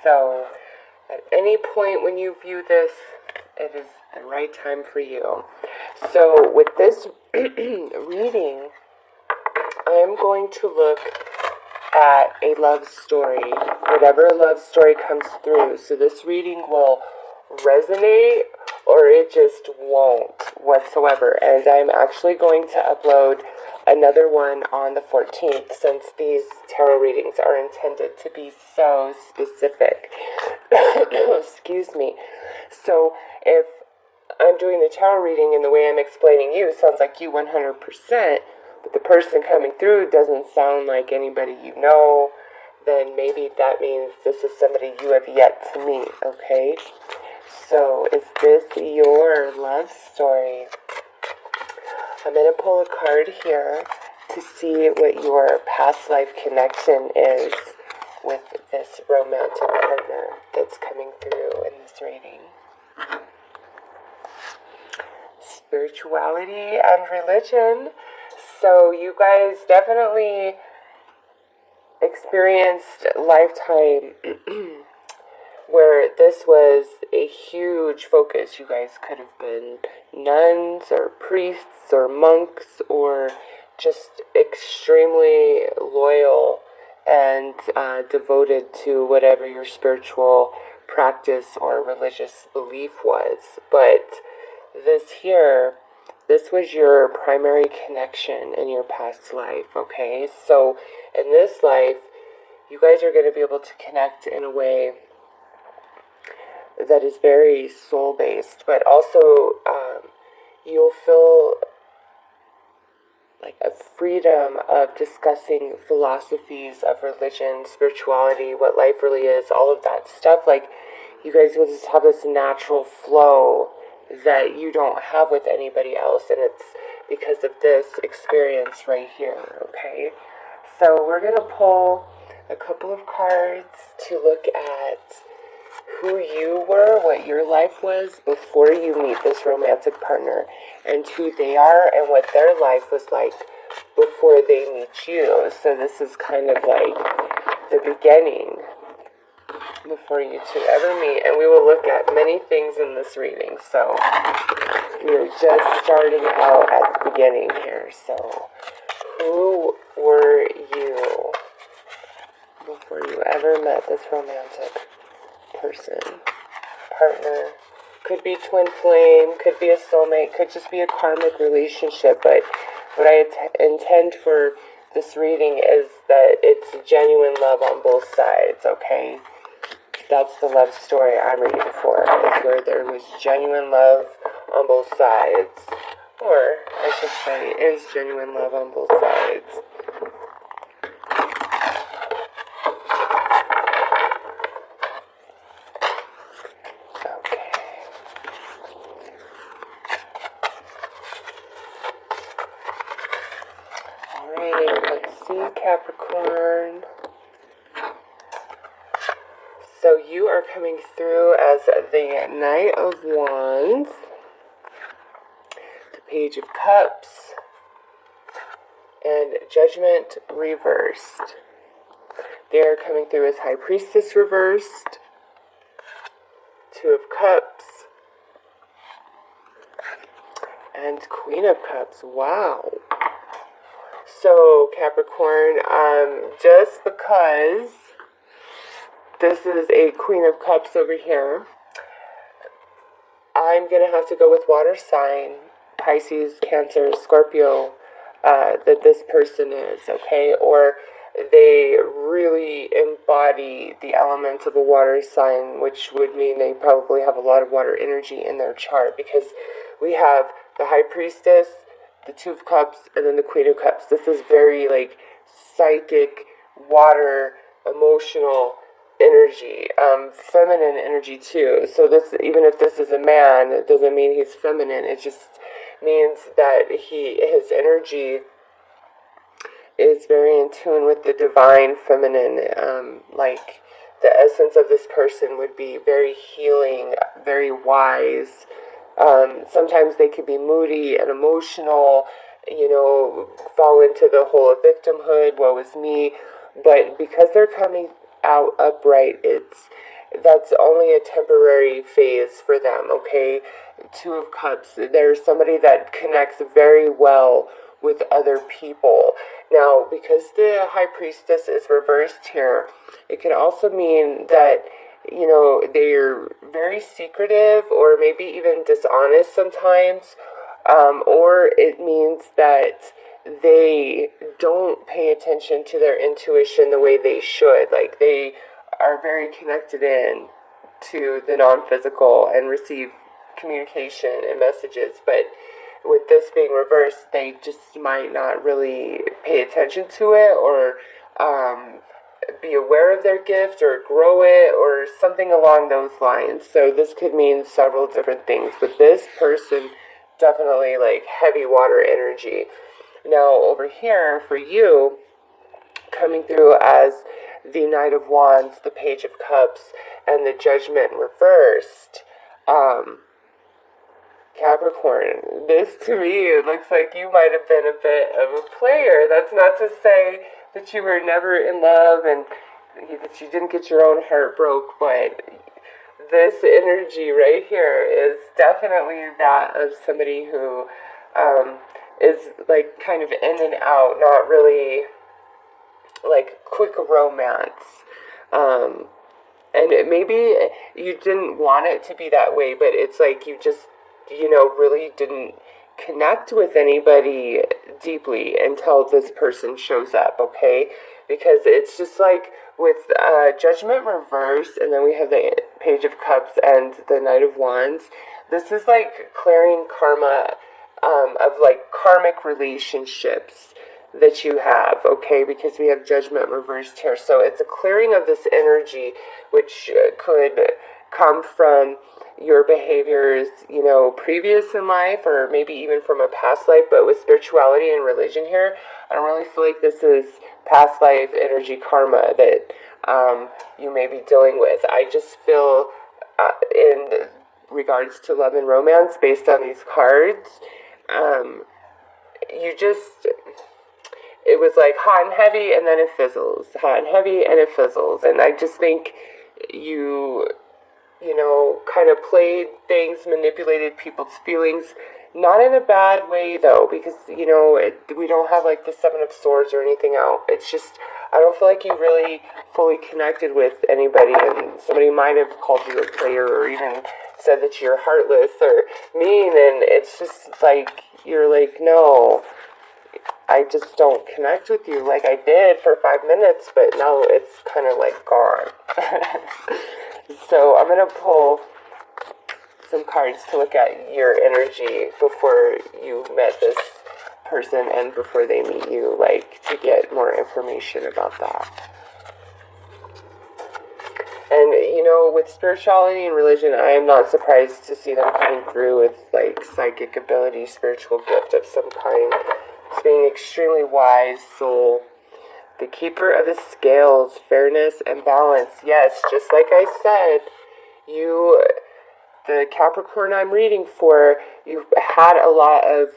So at any point when you view this, it is the right time for you. So with this reading, I'm going to look at a love story, whatever love story comes through. So this reading will resonate or it just won't whatsoever. And I'm actually going to upload another one on the 14th, since these tarot readings are intended to be so specific. Excuse me. So if I'm doing the tarot reading in the way I'm explaining you, sounds like you 100%, but the person coming through doesn't sound like anybody you know, then maybe that means this is somebody you have yet to meet, okay? So is this your love story? I'm going to pull a card here to see what your past life connection is with this romantic partner that's coming through in this reading. Spirituality and religion. So you guys definitely experienced a lifetime where this was a huge focus. You guys could have been nuns or priests or monks or just extremely loyal and devoted to whatever your spiritual practice or religious belief was. But this was your primary connection in your past life, okay? So in this life, you guys are going to be able to connect in a way that is very soul-based, but also you'll feel like a freedom of discussing philosophies of religion, spirituality, what life really is, all of that stuff. Like, you guys will just have this natural flow that you don't have with anybody else, and it's because of this experience right here, okay? So we're going to pull a couple of cards to look at who you were, what your life was before you meet this romantic partner, and who they are and what their life was like before they meet you. So this is kind of like the beginning before you two ever meet, and we will look at many things in this reading. So we're just starting out at the beginning here. So who were you before you ever met this romantic person, partner? Could be twin flame, could be a soulmate, could just be a karmic relationship. But what I intend for this reading is that it's genuine love on both sides, okay? That's the love story I'm reading for, is where there was genuine love on both sides. Or, I should say, is genuine love on both sides. Okay. Alright, let's see, Capricorn. So you are coming through as the Knight of Wands, the Page of Cups, and Judgment reversed. They are coming through as High Priestess reversed, Two of Cups, and Queen of Cups. Wow. So Capricorn, just because this is a Queen of Cups over here, I'm going to have to go with water sign, Pisces, Cancer, Scorpio, that this person is, okay? Or they really embody the elements of a water sign, which would mean they probably have a lot of water energy in their chart, because we have the High Priestess, the Two of Cups, and then the Queen of Cups. This is very, like, psychic, water, emotional energy, feminine energy too. So this, even if this is a man, it doesn't mean he's feminine. It just means that his energy is very in tune with the divine feminine. Like, the essence of this person would be very healing, very wise. Sometimes they could be moody and emotional, fall into the whole victimhood, woe is me. But because they're coming out upright, that's only a temporary phase for them, okay? Two of Cups, there's somebody that connects very well with other people. Now, because the High Priestess is reversed here, it can also mean that, they're very secretive or maybe even dishonest sometimes, or it means that they don't pay attention to their intuition the way they should. Like, they are very connected in to the non-physical and receive communication and messages, but with this being reversed, they just might not really pay attention to it, or be aware of their gift, or grow it, or something along those lines. So this could mean several different things, but this person definitely like heavy water energy. Now over here for you, coming through as the Knight of Wands, the Page of Cups, and the Judgment reversed, Capricorn, this to me, it looks like you might have been a bit of a player. That's not to say that you were never in love and that you didn't get your own heart broke, but this energy right here is definitely that of somebody who is like kind of in and out, not really like quick romance. And maybe you didn't want it to be that way, but it's like you just, really didn't connect with anybody deeply until this person shows up, okay? Because it's just like with Judgment reverse, and then we have the Page of Cups and the Knight of Wands. This is like clearing karma of like karmic relationships that you have, okay? Because we have Judgment reversed here. So it's a clearing of this energy, which could come from your behaviors, previous in life, or maybe even from a past life. But with spirituality and religion here, I don't really feel like this is past life energy karma that you may be dealing with. I just feel in regards to love and romance, based on these cards, it was like hot and heavy, and then it fizzles. Hot and heavy, and it fizzles. And I just think you kind of played things, manipulated people's feelings. Not in a bad way, though, because, we don't have, like, the Seven of Swords or anything out. It's just, I don't feel like you really fully connected with anybody, and somebody might have called you a player or even said that you're heartless or mean, and it's just like, you're like, no, I just don't connect with you like I did for 5 minutes, but now it's kind of like gone. So I'm going to pull some cards to look at your energy before you met this person and before they meet you, like to get more information about that. And, with spirituality and religion, I am not surprised to see them coming through with, like, psychic ability, spiritual gift of some kind. It's being extremely wise soul. The keeper of the scales, fairness and balance. Yes, just like I said, the Capricorn I'm reading for, you've had a lot of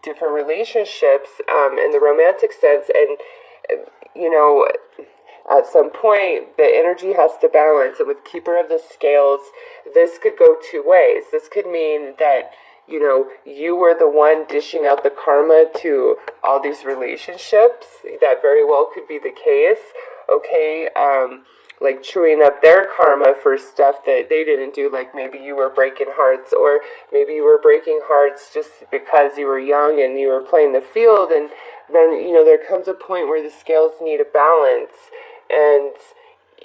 different relationships in the romantic sense, and, at some point, the energy has to balance, and with Keeper of the Scales, this could go two ways. This could mean that, you were the one dishing out the karma to all these relationships. That very well could be the case, okay? Like chewing up their karma for stuff that they didn't do, like maybe you were breaking hearts, or maybe you were breaking hearts just because you were young and you were playing the field, and then, there comes a point where the scales need a balance, and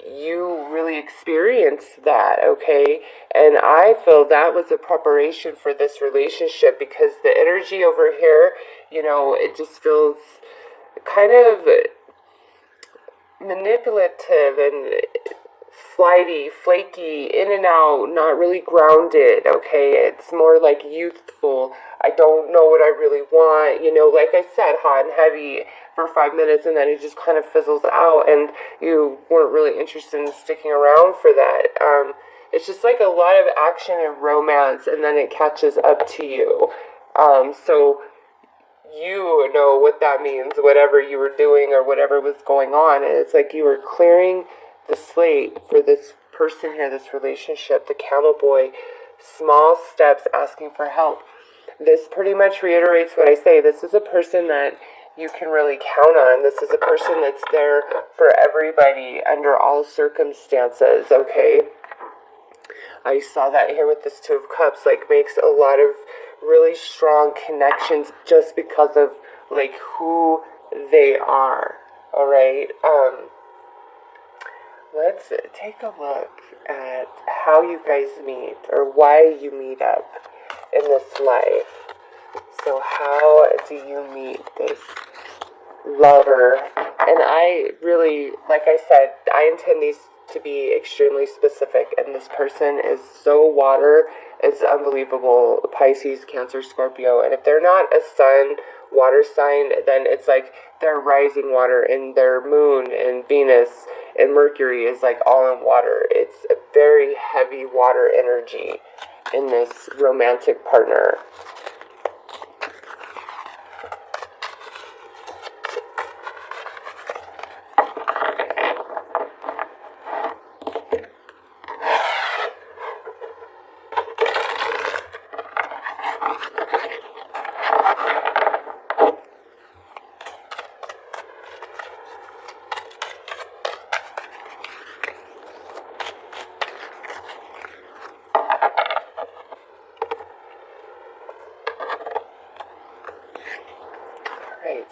you really experienced that, okay? And I feel that was a preparation for this relationship, because the energy over here, it just feels kind of manipulative and flighty, flaky, in and out, not really grounded, okay? It's more like youthful. I don't know what I really want, like I said, hot and heavy for 5 minutes, and then it just kind of fizzles out, and you weren't really interested in sticking around for that. It's just like a lot of action and romance, and then it catches up to you. So you know what that means, whatever you were doing or whatever was going on, and it's like you were clearing the slate for this person here, this relationship, the camel boy, small steps asking for help. This pretty much reiterates what I say. This is a person that you can really count on. This is a person that's there for everybody under all circumstances, okay? I saw that here with this Two of Cups, like, makes a lot of really strong connections just because of, like, who they are, all right? Let's take a look at how you guys meet, or why you meet up in this life. So how do you meet this lover? And I really, like I said, I intend these to be extremely specific, and this person is so water, it's unbelievable. Pisces, Cancer, Scorpio, and if they're not a sun water sign, then it's like their rising water, and their moon and Venus and Mercury is like all in water. It's a very heavy water energy in this romantic partner.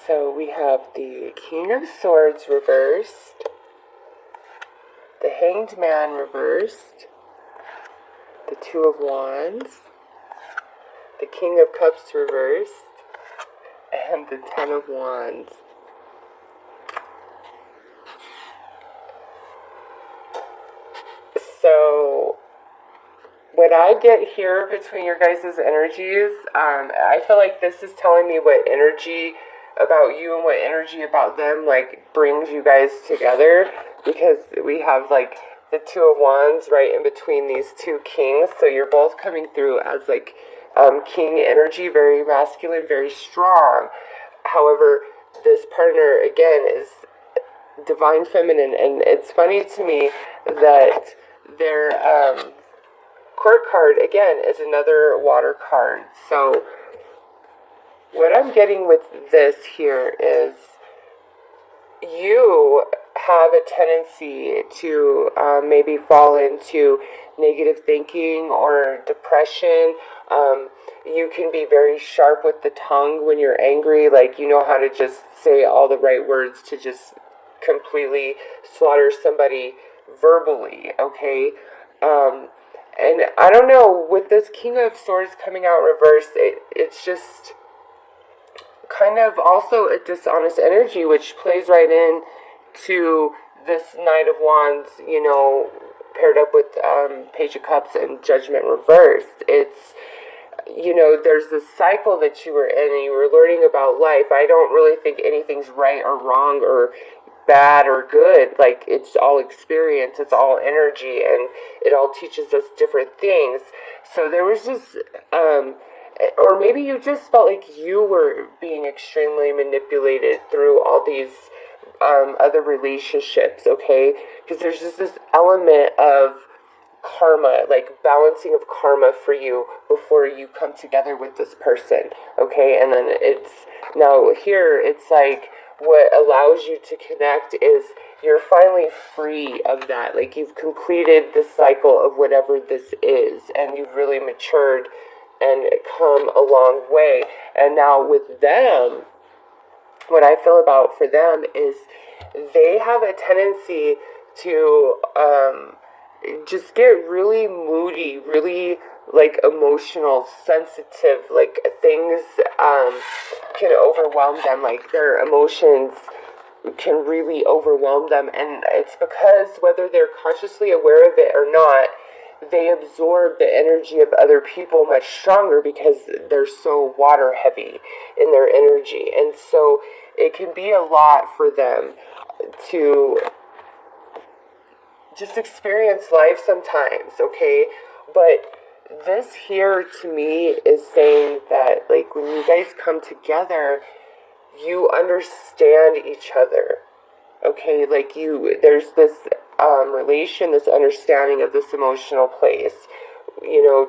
So we have the King of Swords reversed, the Hanged Man reversed, the Two of Wands, the King of Cups reversed, and the Ten of Wands. So what I get here between your guys' energies, I feel like this is telling me what energy about you and what energy about them, like, brings you guys together, because we have, like, the Two of Wands right in between these two kings, so you're both coming through as, like, king energy, very masculine, very strong. However, this partner, again, is divine feminine, and it's funny to me that their court card, again, is another water card. So what I'm getting with this here is you have a tendency to maybe fall into negative thinking or depression. You can be very sharp with the tongue when you're angry, like you know how to just say all the right words to just completely slaughter somebody verbally, okay? And I don't know, with this King of Swords coming out reversed, it's just kind of also a dishonest energy, which plays right in to this Knight of Wands, you know, paired up with Page of Cups and Judgment reversed. It's, you know, there's this cycle that you were in, and you were learning about life. I don't really think anything's right or wrong or bad or good. Like, it's all experience, it's all energy, and it all teaches us different things. So there was just or maybe you just felt like you were being extremely manipulated through all these other relationships, okay? Because there's just this element of karma, like balancing of karma for you before you come together with this person, okay? And then it's, now here, it's like, what allows you to connect is you're finally free of that. Like, you've completed the cycle of whatever this is, and you've really matured and come a long way. And now with them, what I feel about for them is they have a tendency to just get really moody, really like emotional, sensitive, like things can overwhelm them, like their emotions can really overwhelm them, and it's because whether they're consciously aware of it or not, they absorb the energy of other people much stronger because they're so water heavy in their energy. And so it can be a lot for them to just experience life sometimes, okay? But this here to me is saying that, like, when you guys come together, you understand each other, okay? Like, there's this relation, this understanding of this emotional place.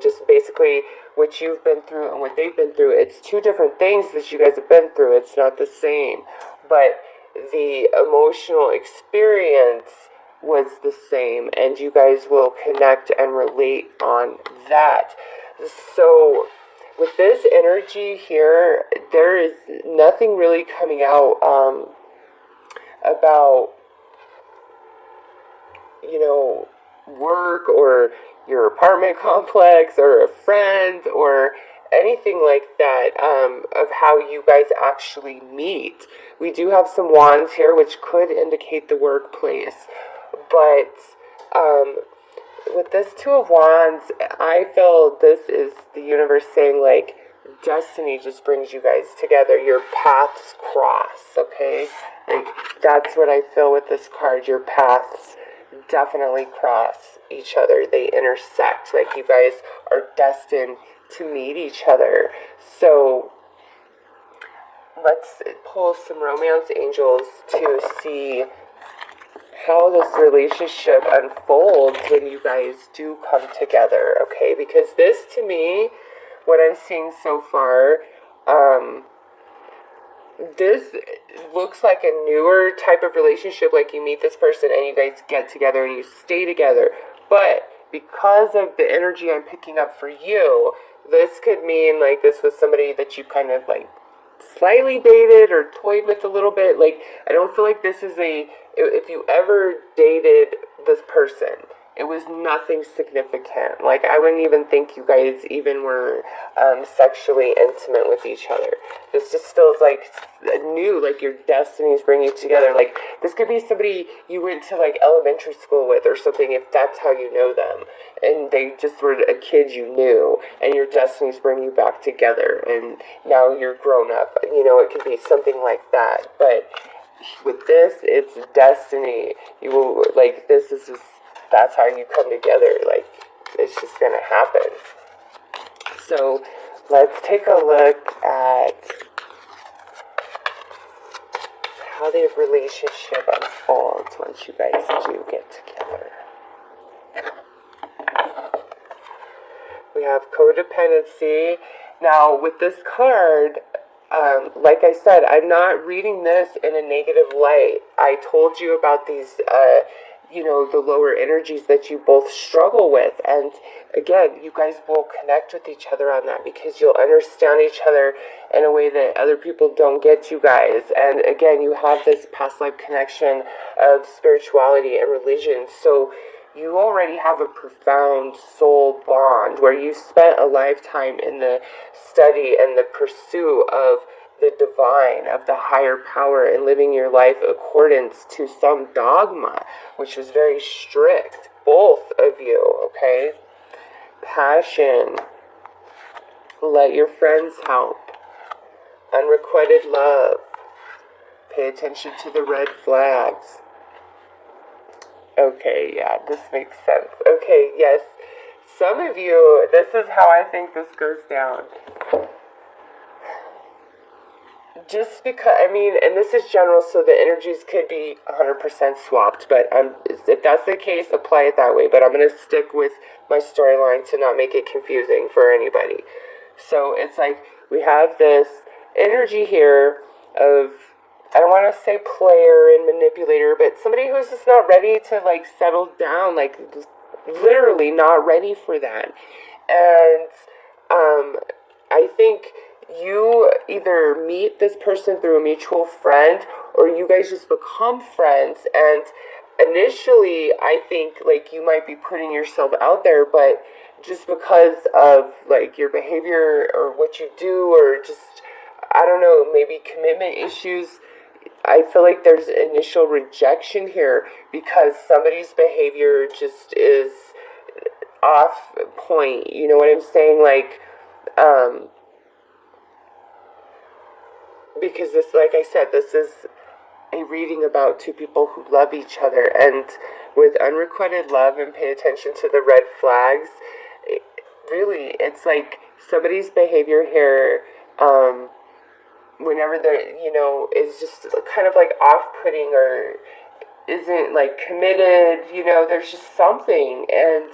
Just basically what you've been through and what they've been through. It's two different things that you guys have been through. It's not the same. But the emotional experience was the same, and you guys will connect and relate on that. So with this energy here, there is nothing really coming out about work or your apartment complex or a friend or anything like that, of how you guys actually meet. We do have some wands here, which could indicate the workplace, but with this Two of Wands, I feel this is the universe saying, like, destiny just brings you guys together. Your paths cross, okay? Like, that's what I feel with this card. Your paths definitely cross each other. They intersect. Like, you guys are destined to meet each other. So let's pull some romance angels to see how this relationship unfolds when you guys do come together, okay? Because this, to me, what I'm seeing so far, this looks like a newer type of relationship. Like, you meet this person and you guys get together and you stay together. But because of the energy I'm picking up for you, this could mean, like, this was somebody that you kind of, like, slightly dated or toyed with a little bit. Like, I don't feel like this is if you ever dated this person, it was nothing significant. Like, I wouldn't even think you guys even were sexually intimate with each other. This just feels like new, like your destinies bring you together. Like, this could be somebody you went to, like, elementary school with or something, if that's how you know them. And they just were a kid you knew, and your destinies bring you back together, and now you're grown up. It could be something like that. But with this, it's destiny. You will, like, this is just, that's how you come together. Like, it's just gonna happen. So let's take a look at how the relationship unfolds once you guys do get together. We have codependency. Now, with this card, like I said, I'm not reading this in a negative light. I told you about these, the lower energies that you both struggle with. And again, you guys will connect with each other on that because you'll understand each other in a way that other people don't get you guys. And again, you have this past life connection of spirituality and religion. So you already have a profound soul bond where you spent a lifetime in the study and the pursuit of the divine, of the higher power, and living your life accordance to some dogma, which was very strict. Both of you, okay? Passion. Let your friends help. Unrequited love. Pay attention to the red flags. Okay, yeah, this makes sense. Okay, yes. Some of you, this is how I think this goes down. Just because, and this is general, so the energies could be 100% swapped, but if that's the case, apply it that way. But I'm going to stick with my storyline to not make it confusing for anybody. So it's like, we have this energy here of, I don't want to say player and manipulator, but somebody who's just not ready to, like, settle down, like, literally not ready for that. And I think you either meet this person through a mutual friend, or you guys just become friends. And initially, I think, like, you might be putting yourself out there, but just because of, like, your behavior or what you do, or just, I don't know, maybe commitment issues, I feel like there's initial rejection here because somebody's behavior just is off point. You know what I'm saying? Like, because this, like I said, this is a reading about two people who love each other, and with unrequited love and pay attention to the red flags, really, it's like somebody's behavior here, whenever they're, is just kind of like off-putting, or isn't like committed, there's just something, and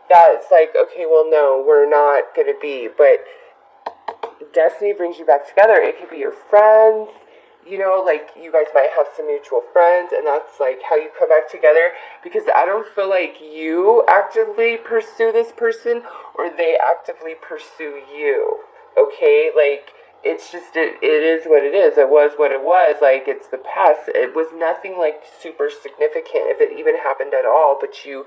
that's like, okay, well, no, we're not gonna be, but destiny brings you back together. It could be your friends, like you guys might have some mutual friends, and that's like how you come back together, because I don't feel like you actively pursue this person or they actively pursue you, okay? Like, it's just, it is what it is. It was what it was. Like, it's the past. It was nothing like super significant, if it even happened at all, but you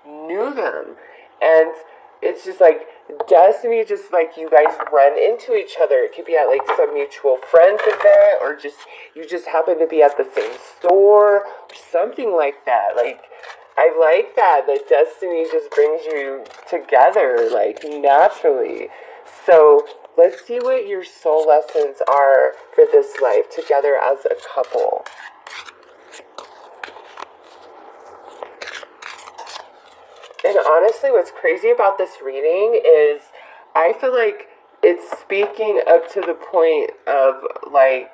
knew them. And it's just like destiny, just like you guys run into each other. It could be at like some mutual friends event, or just you just happen to be at the same store, or something like that. Like, I like that destiny just brings you together, like, naturally. So let's see what your soul lessons are for this life together as a couple. And honestly, what's crazy about this reading is I feel like it's speaking up to the point of, like,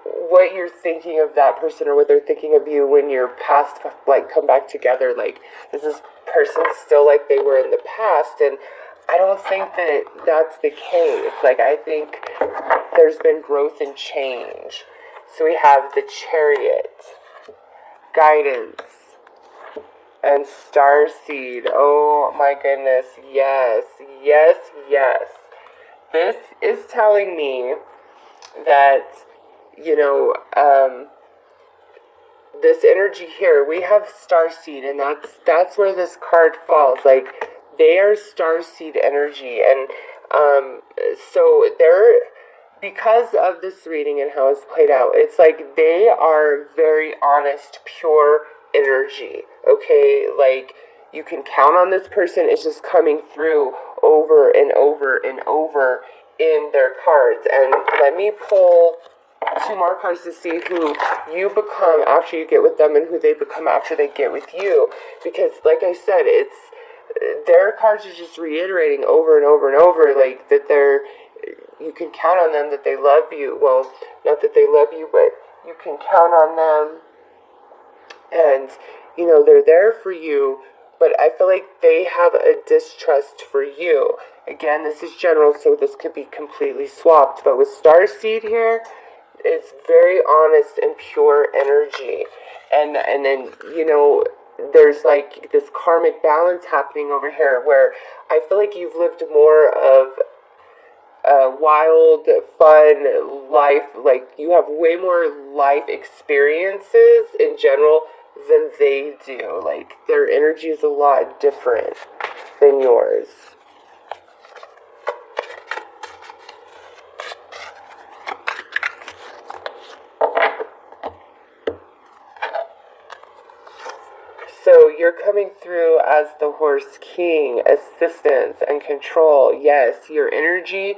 what you're thinking of that person, or what they're thinking of you when your past, like, come back together. Like, is this person still like they were in the past? And I don't think that that's the case. Like, I think there's been growth and change. So we have the Chariot, guidance, and Starseed. Oh my goodness, yes, yes, yes. This is telling me that, this energy here, we have Starseed, and that's where this card falls. Like, they are Starseed energy, and so they're, because of this reading and how it's played out, it's like they are very honest, pure energy, okay? Like, you can count on this person. It's just coming through over and over and over in their cards. And let me pull 2 more cards to see who you become after you get with them, and who they become after they get with you. Because, like I said, it's their cards are just reiterating over and over and over, like, that you can count on them, that they love you. Well, not that they love you, but you can count on them, and they're there for you. But I feel like they have a distrust for you. Again, this is general, so this could be completely swapped. But with Starseed here, it's very honest and pure energy. And then, there's like this karmic balance happening over here, where I feel like you've lived more of a wild, fun life. Like, you have way more life experiences in general than they do. Like, their energy is a lot different than yours. So you're coming through as the Horse King, assistance and control. Yes, your energy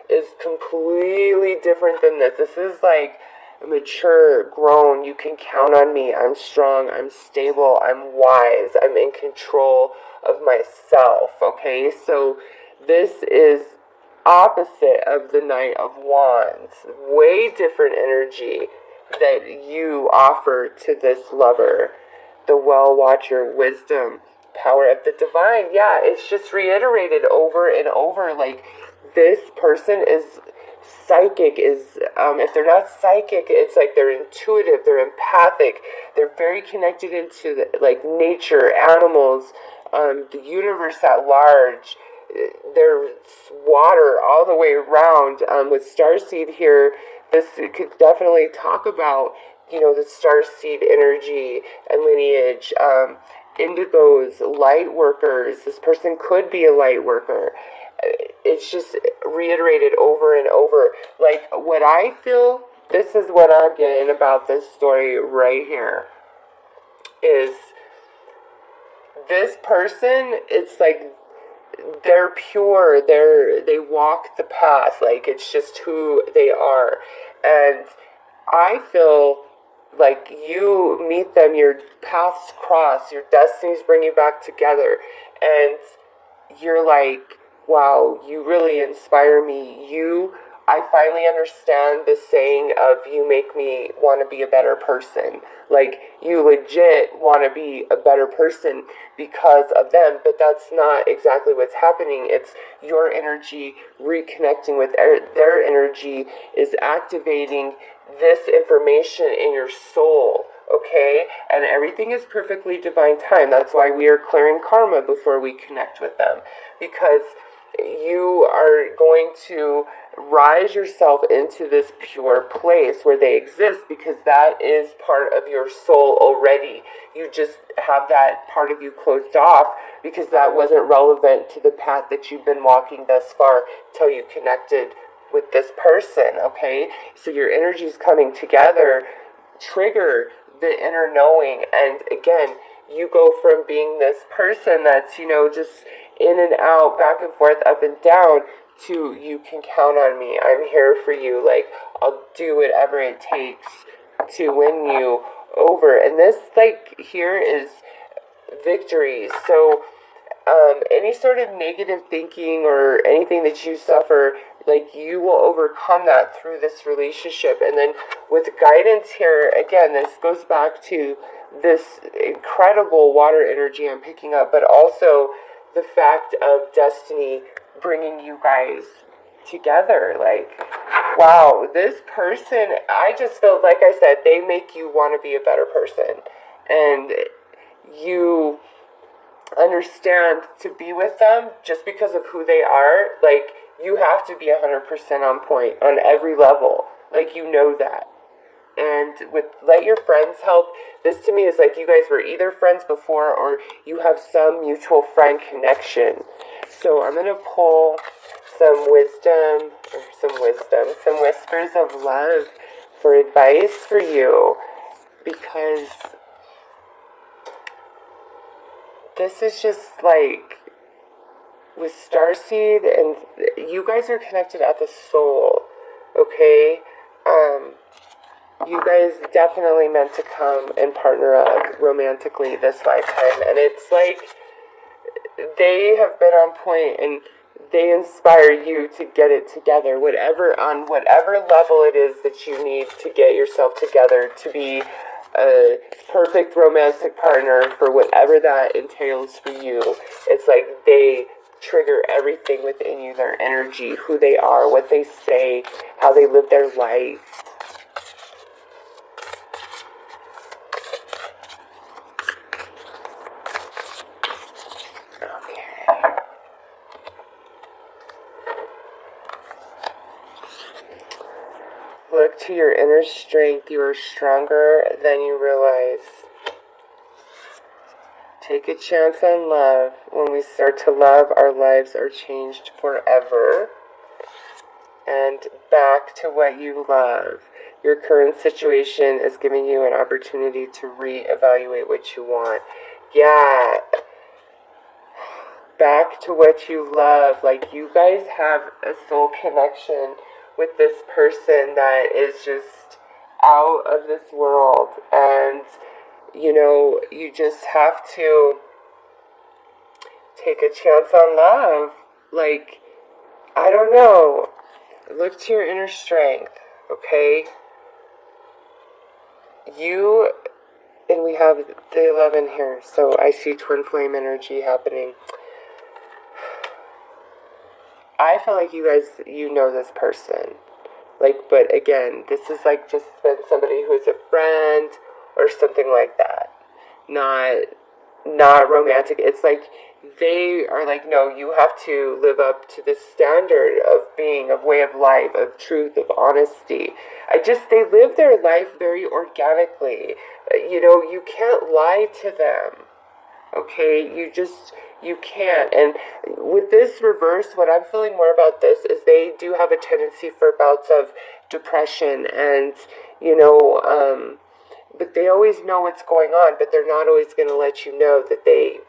is completely different than this. This is like mature, grown. You can count on me. I'm strong. I'm stable. I'm wise. I'm in control of myself. Okay, so this is opposite of the Knight of Wands. Way different energy that you offer to this lover. The well watcher, wisdom, power of the divine. Yeah, it's just reiterated over and over. Like, this person is psychic. If they're not psychic, it's like they're intuitive, they're empathic, they're very connected into like nature, animals, the universe at large. There's water all the way around. With Starseed here, this could definitely talk about the starseed energy and lineage. Indigos, light workers. This person could be a light worker. It's just reiterated over and over. Like, what I feel, this is what I'm getting about this story right here, is this person, it's like they're pure, they walk the path, like, it's just who they are. And I feel like you meet them, your paths cross, your destinies bring you back together, and you're like, wow, you really inspire me. You I finally understand the saying of you make me want to be a better person. Like, you legit want to be a better person because of them, but that's not exactly what's happening. It's your energy reconnecting with their energy is activating this information in your soul, okay? And everything is perfectly divine time. That's why we are clearing karma before we connect with them, because you are going to rise yourself into this pure place where they exist, because that is part of your soul already. You just have that part of you closed off because that wasn't relevant to the path that you've been walking thus far till you connected with this person, okay? So your energies coming together trigger the inner knowing, and again, you go from being this person that's, just in and out, back and forth, up and down, to you can count on me. I'm here for you. Like, I'll do whatever it takes to win you over. And this, here is victory. So, any sort of negative thinking or anything that you suffer, you will overcome that through this relationship. And then with guidance here, again, this goes back to this incredible water energy I'm picking up, but also the fact of destiny bringing you guys together. Wow, this person, I just feel, like I said, they make you want to be a better person. And you understand to be with them just because of who they are. You have to be 100% on point on every level. You know that. And with let your friends help, this to me is like you guys were either friends before or you have some mutual friend connection. So I'm going to pull some whispers of love for advice for you, because this is just with Starseed, and you guys are connected at the soul, okay? You guys definitely meant to come and partner up romantically this lifetime, and it's they have been on point and they inspire you to get it together, on whatever level it is that you need to get yourself together to be a perfect romantic partner for whatever that entails for you. It's they trigger everything within you, their energy, who they are, what they say, how they live their life. Look to your inner strength. You are stronger than you realize. Take a chance on love. When we start to love, our lives are changed forever. And back to what you love. Your current situation is giving you an opportunity to reevaluate what you want. Yeah. Back to what you love. You guys have a soul connection with this person that is just out of this world, and you just have to take a chance on love. I don't know, look to your inner strength, okay? And we have the 11 here, so I see twin flame energy happening. I feel like you guys, know this person. But again, this is just been somebody who's a friend or something like that. Not romantic. It's they are no, you have to live up to this standard of being, of way of life, of truth, of honesty. They live their life very organically. You can't lie to them. Okay, you can't. And with this reverse, what I'm feeling more about this is they do have a tendency for bouts of depression, and but they always know what's going on, but they're not always going to let you know that they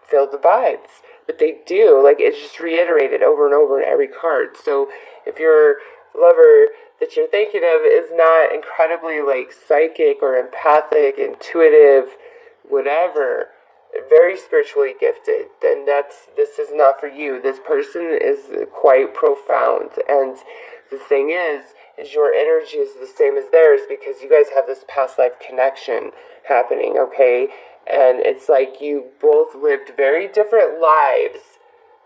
feel the vibes, but they do. It's just reiterated over and over in every card. So if your lover that you're thinking of is not incredibly psychic or empathic, intuitive, whatever, very spiritually gifted, then this is not for you. This person is quite profound, and the thing is your energy is the same as theirs because you guys have this past life connection happening, okay? And it's like you both lived very different lives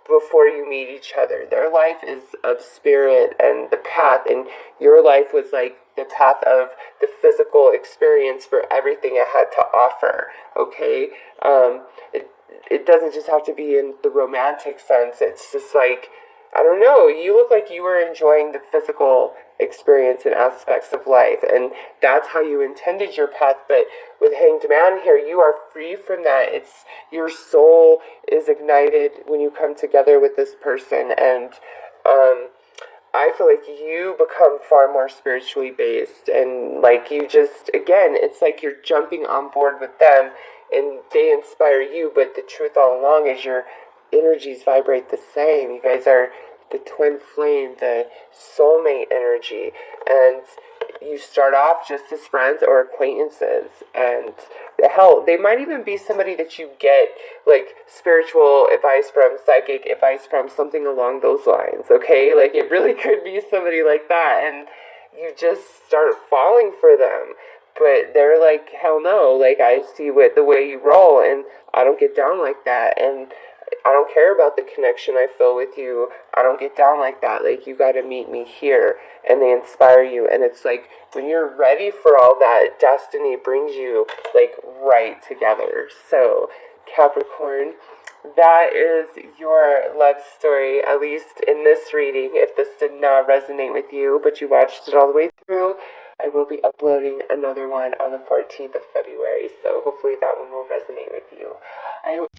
before you meet each other. Their life is of spirit and the path, and your life was like the path of the physical experience for everything it had to offer, okay? It doesn't just have to be in the romantic sense. It's just like, I don't know, you look like you were enjoying the physical experience and aspects of life, and that's how you intended your path. But with Hanged Man here, you are free from that. It's your soul is ignited when you come together with this person, and I feel like you become far more spiritually based, and like you just, again, it's like you're jumping on board with them and they inspire you, but the truth all along is your energies vibrate the same. You guys are the twin flame, the soulmate energy, and you start off just as friends or acquaintances, and hell, they might even be somebody that you get like spiritual advice from, psychic advice from, something along those lines, okay? Like it really could be somebody like that, and you just start falling for them. But they're like, hell no, like I see what the way you roll, and I don't get down like that, and I don't care about the connection I feel with you. I don't get down like that. Like, you gotta meet me here. And they inspire you. And it's like, when you're ready for all that, destiny brings you, like, right together. So, Capricorn, that is your love story, at least in this reading. If this did not resonate with you, but you watched it all the way through, I will be uploading another one on the 14th of February. So, hopefully that one will resonate with you. I hope